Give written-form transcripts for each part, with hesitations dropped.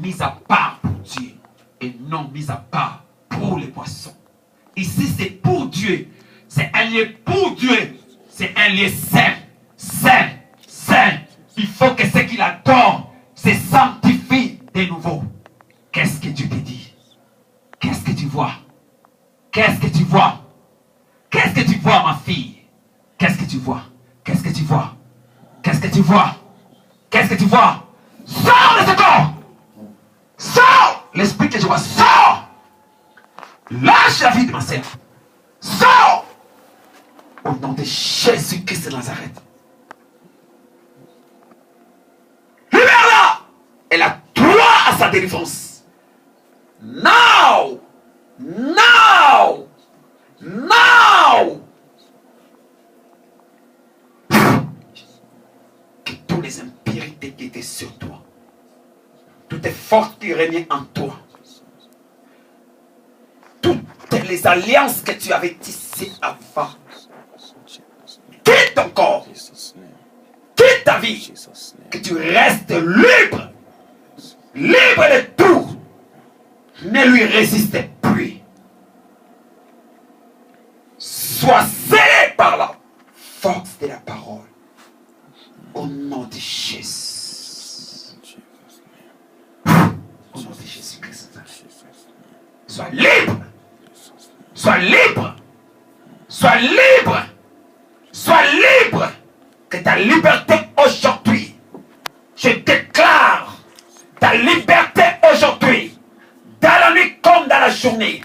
mis à part pour Dieu et non mis à part pour les poissons. Ici, c'est pour Dieu. C'est un lieu pour Dieu. C'est un lieu saint. Saint. Saint. Il faut que ceux qui l'adorent se sanctifient de nouveau. Qu'est-ce que Dieu te dit? Qu'est-ce que tu vois? Qu'est-ce que tu vois? Qu'est-ce que tu vois, ma fille? Qu'est-ce que tu vois? Qu'est-ce que tu vois? Qu'est-ce que tu vois? Qu'est-ce que tu vois? Sors de ce corps! Sors! L'esprit que je vois, sors! Lâche la vie de ma sœur. Sors! Au nom de Jésus-Christ de Nazareth. Libère-la! Elle a droit à sa délivrance. Now! Now! Now! Que toutes les impurités qui étaient sur toi, toutes les forces qui régnaient en toi, toutes les alliances que tu avais tissées avant, quitte ton corps, quitte ta vie, que tu restes libre, libre de tout. Ne lui résistez plus. Sois scellé par la force de la parole. Au nom de Jésus. Au nom de Jésus-Christ. Sois libre. Sois libre. Sois libre. Sois libre. Que ta liberté aujourd'hui. Je déclare ta liberté aujourd'hui. Dans la nuit comme dans la journée.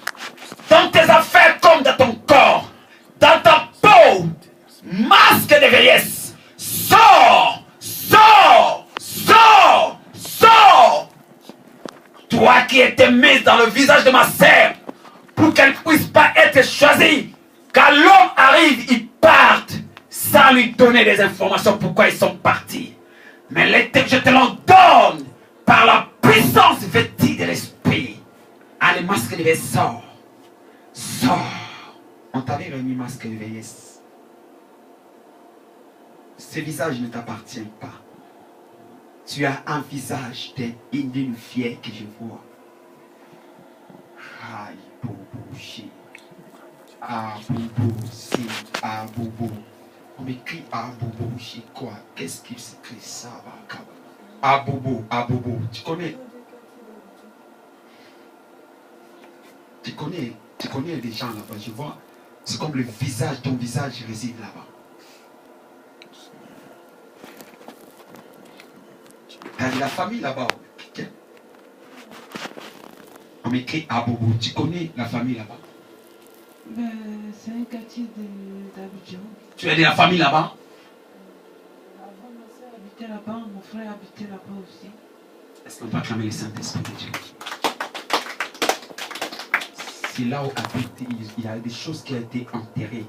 Dans tes affaires comme dans ton corps. Dans ta peau. Masque de vieillesse. Sors. Sors. Sors. Sors. Toi qui étais mise dans le visage de ma sœur. Pour qu'elle ne puisse pas être choisie. Quand l'homme arrive, ils partent. Sans lui donner des informations pourquoi ils sont partis. Mais je te l'ordonne. Par la puissance vêtue de l'esprit. Allez, masque de vieillesse, sors. Sors. On t'avait remis masque de vieillesse. Ce visage ne t'appartient pas. Tu as un visage d'une vieille que je vois. Aïe, boubou, chi. Ah, boubou, si. Ah, boubou. On m'écrit ah, boubou, chi quoi? Qu'est-ce qu'il s'écrit ça? Ah, boubou, ah, boubou. Tu connais? Tu connais des gens là-bas, je vois. C'est comme le visage, ton visage réside là-bas. T'as de la famille là-bas. Okay. On m'écrit à Bobo. Tu connais la famille là-bas? Ben, c'est un quartier d'Abidjan. Tu as de la famille là-bas? Avant, ma soeur habitait là-bas, mon frère habitait là-bas aussi. Est-ce qu'on peut acclamer le Saint-Esprit de Dieu? C'est là où habite, il y a des choses qui ont été enterrées.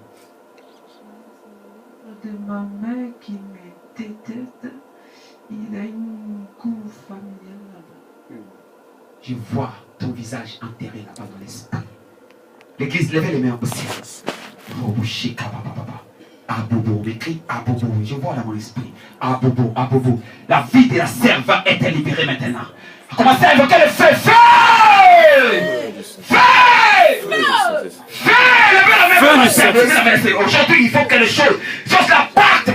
De ma mère qui me déteste, il a une cour familiale là-bas. Je vois ton visage enterré là-bas dans l'esprit. L'église, levez les mains au ciel. Abobo, m'écrit Abobo. Je vois dans mon esprit. Abobo, Abobo. La vie de la sœur va être libérée maintenant. Commencez à invoquer le feu. Feu! Feu! Feu! Levez la main pour ma sœur. Aujourd'hui, il faut que les choses fassent la parte.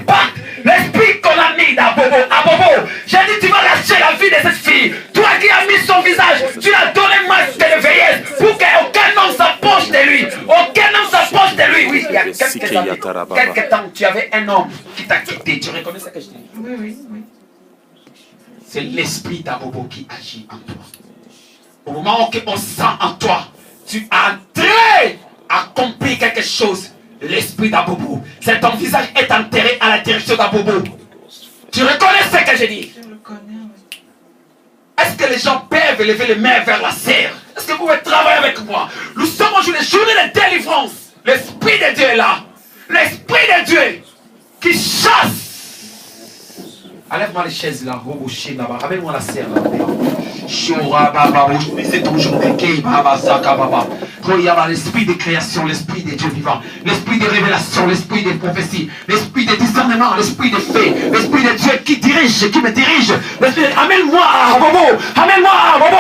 L'esprit qu'on a mis d'Abobo. Abobo, j'ai dit tu vas lâcher la vie de cette fille. Toi qui as mis son visage, tu l'as donné masque de vieillesse pour qu'aucun homme s'approche de lui. Aucun homme s'approche de lui. Oui, il y a quelques temps, tu avais un homme qui t'a quitté. Tu reconnais ce que je dis? Oui. C'est l'esprit d'Abobo qui agit en toi. Au moment où on sent en toi, tu as entré, accompli quelque chose. L'esprit d'Abobo, c'est ton visage est enterré à la direction d'Abobo. Tu reconnais ce que je dis? Je le connais, oui. Est-ce que les gens peuvent lever les mains vers la serre? Est-ce que vous pouvez travailler avec moi? Nous sommes aujourd'hui les journées de délivrance. L'esprit de Dieu est là. L'esprit de Dieu qui chasse. Enlève-moi les chaises là, ramène-moi la serre là. C'est toujours l'esprit de création, l'esprit des dieux vivants, l'esprit de révélation, l'esprit des prophéties, l'esprit de discernement, l'esprit de fait, l'esprit de Dieu qui dirige, qui me dirige. Amène-moi à Bobo,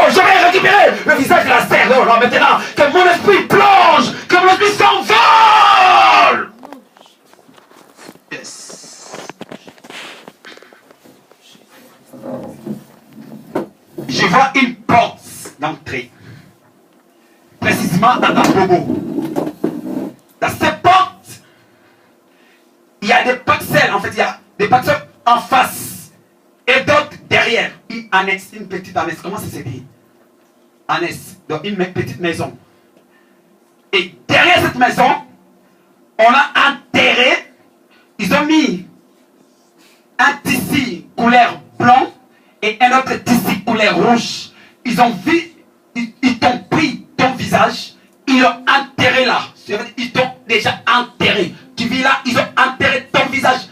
je vais récupérer le visage de la serre. Non, maintenant, que mon esprit plonge, que mon esprit s'envole. Yes. Je vois une porte d'entrée, précisément dans la Bobo. Dans cette porte, il y a des pixels, en fait, il y a des pixels en face et d'autres derrière. Une annexe, une petite annexe, comment ça s'écrit? Annexe, donc une petite maison. Et derrière cette maison, on a enterré, ils ont mis un tissu couleur blanc et un autre tissu couleur rouge. Ils ont vu, ils t'ont pris ton visage, ils l'ont enterré là. Ils t'ont déjà enterré. Tu vis là, ils ont enterré ton visage.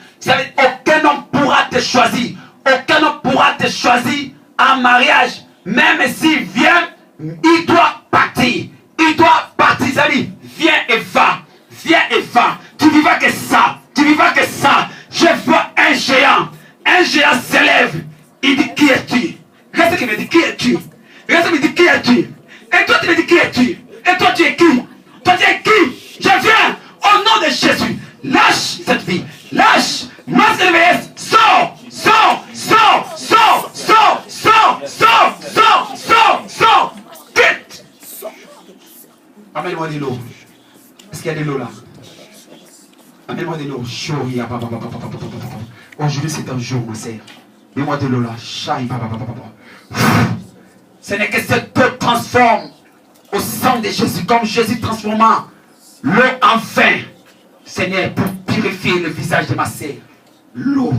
Aucun homme pourra te choisir. Aucun homme pourra te choisir en mariage. Même s'il vient, il doit partir. Il doit partir, Zali. Viens et va. Viens et va. Tu vivras que ça. Tu vivras que ça. Je vois un géant. Un géant s'élève. Il dit, qui es-tu? Reste qui me dit, qui es-tu? Reste qui me dit, qui es-tu? Et toi, tu me dis, qui es-tu? Et toi, tu es qui? Toi, tu es qui? Je viens au nom de Jésus. Lâche cette vie. Lâche. Masque de VS. Sors. Sors. Sors. Sors. Sors. Sors. Sors. Sors. Sors. Sors. Quitte. Amène-moi de l'eau. Est-ce qu'il y a de l'eau là? Amène-moi de l'eau. Aujourd'hui, c'est un jour, ma sœur. Mets-moi de l'eau là. Ce n'est que cette eau transforme au sang de Jésus, comme Jésus transforma l'eau en vin. Seigneur, pour purifier le visage de ma sœur. L'eau.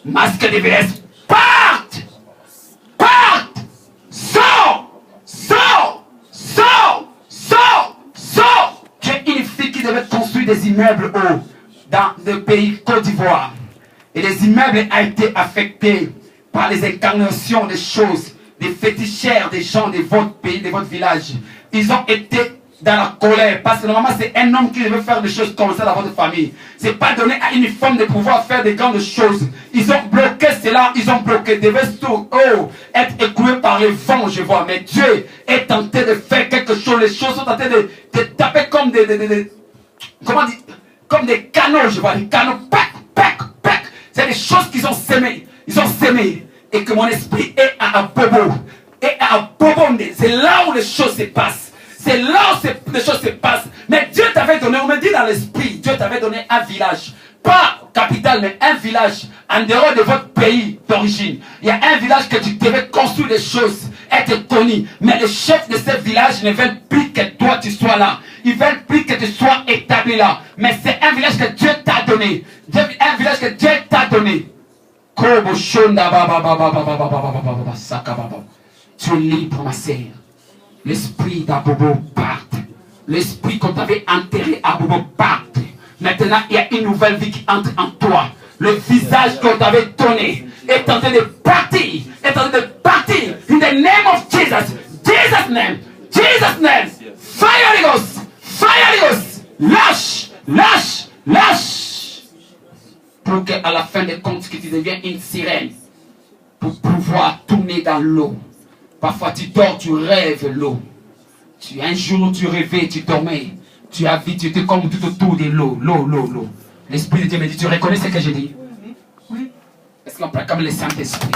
Masque de VS. Parte! Parte! Sors! Sors! Sors! Sors! Sors! Tu es une fille qui devait construire des immeubles hauts dans le pays Côte d'Ivoire. Et les immeubles ont été affectés par les incarnations des choses, des fétichères des gens de votre pays, de votre village. Ils ont été dans la colère, parce que normalement c'est un homme qui devait faire des choses comme ça dans votre famille. C'est pas donné à une femme de pouvoir faire des grandes choses. Ils ont bloqué cela, ils ont bloqué, devaient tout être écoués par les vents, je vois. Mais Dieu est tenté de faire quelque chose. Les choses sont tentées de taper comme comment dire, comme des canaux, je vois, des canaux, pac, pac, pac. C'est des choses qu'ils ont sémées. Ils ont sémé. Et que mon esprit est à Bobo. Et à Bobo, c'est là où les choses se passent. C'est là où les choses se passent. Mais Dieu t'avait donné, on me dit dans l'esprit, Dieu t'avait donné un village. Pas capitale, mais un village en dehors de votre pays d'origine. Il y a un village que tu devais construire des choses, être connu. Mais les chefs de ce village ne veulent plus que toi tu sois là. Ils veulent plus que tu sois établi là. Mais c'est un village que Dieu t'a donné. Un village que Dieu t'a donné. Tu es libre, ma sœur. L'esprit d'Abobo parte. L'esprit qu'on t'avait enterré à Bobo parte. Maintenant, il y a une nouvelle vie qui entre en toi. Le visage qu'on t'avait donné est en train de partir. Est en train de partir. In the name of Jesus. Jesus' name. Jesus' name. Fire Holy Ghost. Fire Holy Ghost. Lâche. Lâche. Lâche. Pour qu'à la fin des comptes, que tu deviens une sirène. Pour pouvoir tourner dans l'eau. Parfois tu dors, tu rêves l'eau. Un jour tu rêvais, tu dormais. Tu as vu, tu étais comme tout autour de l'eau. L'eau. L'Esprit de Dieu me dit, tu reconnais ce que je dis? Oui. Est-ce qu'on parle comme le Saint-Esprit?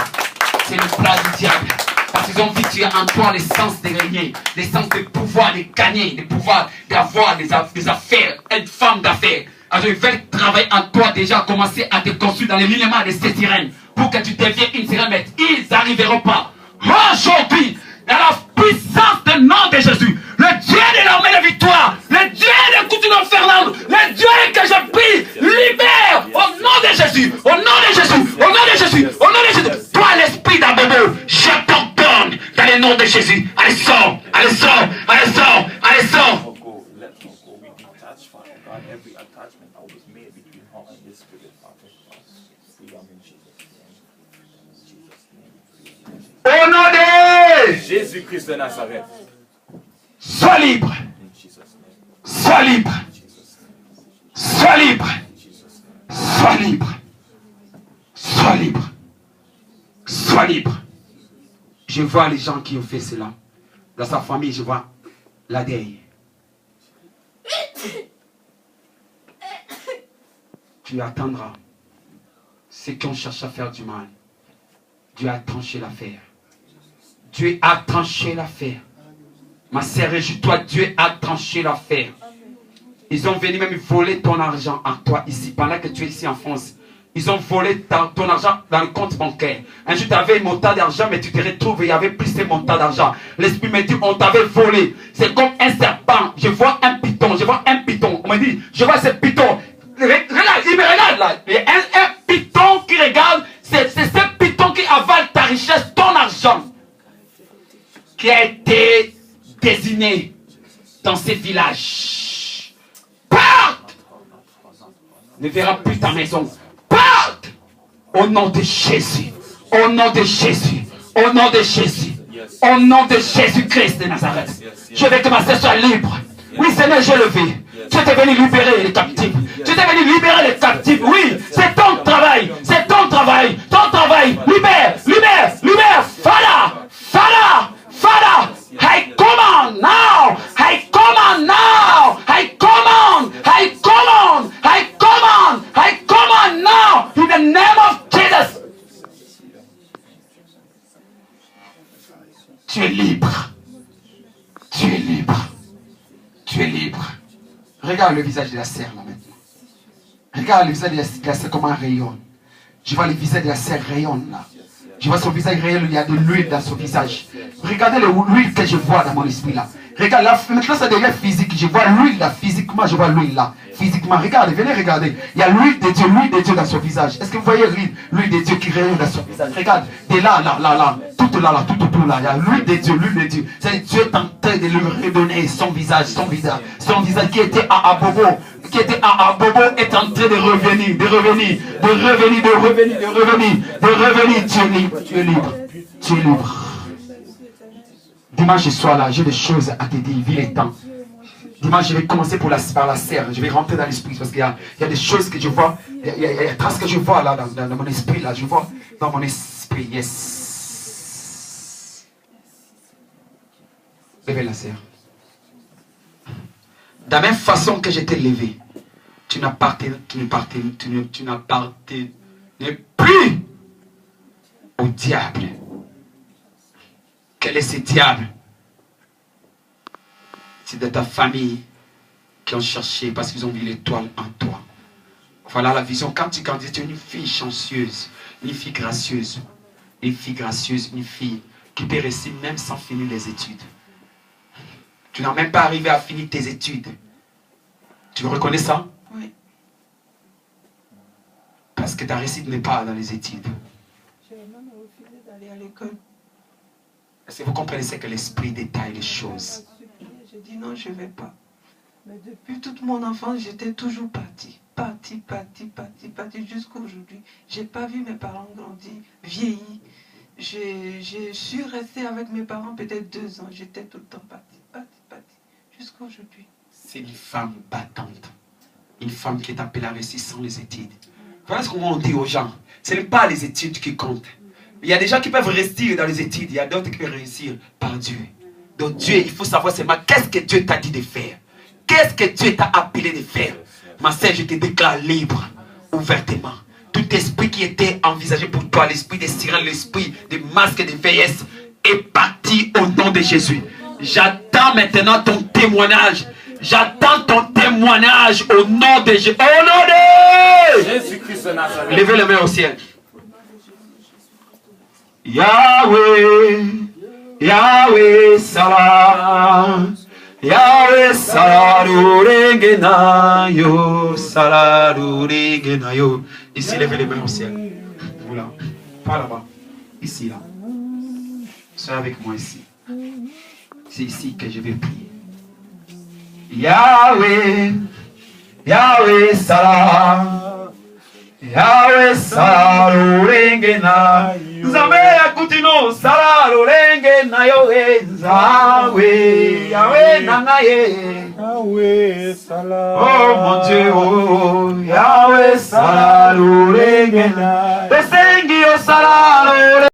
C'est le plat du diable. Parce qu'ils ont vu que tu as en toi l'essence de régner, l'essence de pouvoir de gagner, de pouvoir d'avoir des affaires, être femme d'affaires. Alors ils veulent travailler en toi déjà, commencer à te construire dans les linéaments de ces sirènes. Pour que tu deviennes une sirène, mais ils n'arriveront pas. Aujourd'hui, dans la puissance du nom de Jésus, le Dieu de l'armée de victoire, le Dieu de coutume infernale, le Dieu que je prie, libère au nom de Jésus, au nom de Jésus, au nom de Jésus, au nom de Jésus. Toi, l'esprit d'Abobo, je t'ordonne dans le nom de Jésus. Allez, sors, allez, sors, allez, sors, allez, sors. Every attachment that was made between her and this spirit, Father. Jésus-Christ de Nazareth. Sois libre. Sois libre. Sois libre. Sois libre. Sois libre. Sois libre. Je vois les gens qui ont fait cela. Dans sa famille, je vois la deuil. Tu attendras. Ceux qui ont cherché à faire du mal. Dieu a tranché l'affaire. Dieu a tranché l'affaire. Ma sœur, réjouis-toi, Dieu a tranché l'affaire. Ils ont venu même voler ton argent à toi ici, pendant que tu es ici en France. Ils ont volé ton argent dans le compte bancaire. Un jour, tu avais un montant d'argent, mais tu te retrouves, il y avait plus de montant d'argent. L'esprit me dit, on t'avait volé. C'est comme un serpent. Je vois un python, je vois un python. On me dit, je vois ce python. Regarde, il me regarde là. Il y a un python qui regarde. C'est ce python qui avale ta richesse, ton argent, qui a été désigné dans ces villages. Parte! Ne verra plus ta maison. Parte! Au nom de Jésus. Au nom de Jésus. Au nom de Jésus. Au nom de Jésus-Christ de Nazareth. Je veux que ma sœur soit libre. Oui, Seigneur, j'ai levé. Tu es venu libérer les captifs. Tu es venu libérer les captifs. Oui, c'est ton travail. C'est ton travail. Ton travail. Libère, libère, libère. Fala, fala, fala. I command now. I command now. I command. I command. I command. I command now. In the name of Jesus. Tu es libre. Tu es libre. Tu es libre. Regarde le visage de la sœur là maintenant. Regarde le visage de la sœur comment elle rayonne. Je vois le visage de la sœur rayonne là. Je vois son visage rayonne, il y a de l'huile dans son visage. Regardez l'huile que je vois dans mon esprit là. Regarde là, maintenant ça devient physique. Je vois l'huile là, physiquement je vois l'huile là. Physiquement, regardez, venez regarder. Il y a l'huile de Dieu dans son visage. Est-ce que vous voyez l'huile de Dieu qui rayonne dans son visage? Regarde, de là, tout là, tout là. Il y a l'huile de Dieu. C'est Dieu est en train de lui redonner son visage qui était à Abobo. Est en train de revenir. Tu es libre. Dimanche soir là, j'ai des choses à te dire, vis les temps. Dimanche, je vais commencer par la serre. Je vais rentrer dans l'esprit parce qu'il y a des choses que je vois. Il y a des traces que je vois là dans mon esprit là. Je vois dans mon esprit. Yes. Levez la serre. De la même façon que j'étais levé, tu n'appartenais plus au diable. Quel est ce diable? C'est de ta famille qui ont cherché parce qu'ils ont vu l'étoile en toi. Voilà la vision. Quand tu grandis, tu es une fille chanceuse, une fille gracieuse, une fille qui peut rester même sans finir les études. Tu n'as même pas arrivé à finir tes études. Tu reconnais ça? Oui. Parce que ta réussite n'est pas dans les études. J'ai même refusé d'aller à l'école. Est-ce que vous comprenez ce que l'esprit détaille les choses? J'ai dit non, je ne vais pas. Mais depuis toute mon enfance, j'étais toujours partie jusqu'à aujourd'hui. Je n'ai pas vu mes parents grandir, vieillir. Je suis restée avec mes parents peut-être 2 ans. J'étais tout le temps partie, jusqu'à aujourd'hui. C'est une femme battante. Une femme qui est appelée à réussir sans les études. Voilà ce qu'on dit aux gens. Ce n'est pas les études qui comptent. Il y a des gens qui peuvent rester dans les études. Il y a d'autres qui peuvent réussir par Dieu. Donc Dieu, il faut savoir seulement qu'est-ce que Dieu t'a dit de faire. Qu'est-ce que Dieu t'a appelé de faire. Ma sœur, je te déclare libre, ouvertement. Tout esprit qui était envisagé pour toi, l'esprit des sirènes, l'esprit des masques de vieillesse, est parti au nom de Jésus. J'attends maintenant ton témoignage. J'attends ton témoignage au nom de Jésus. Au nom de Jésus-Christ de Nazareth. Levez les mains au ciel. Yahweh, Yahweh salam, Yahweh salarurengenayo, salarurengenayo. Ici, levez les mains au ciel. Voilà, pas là-bas. Ici, là. Sois avec moi ici. C'est ici que je vais prier. Yahweh, Yahweh salam, Yahweh salarurengenayo. Nous avons Moutino sala lolenge na yo Yahweh, Yahweh nanaye. Yahweh sala. Oh mon Dieu, oh, Yahweh sala lolenge na. Besengi yo sala lolenge.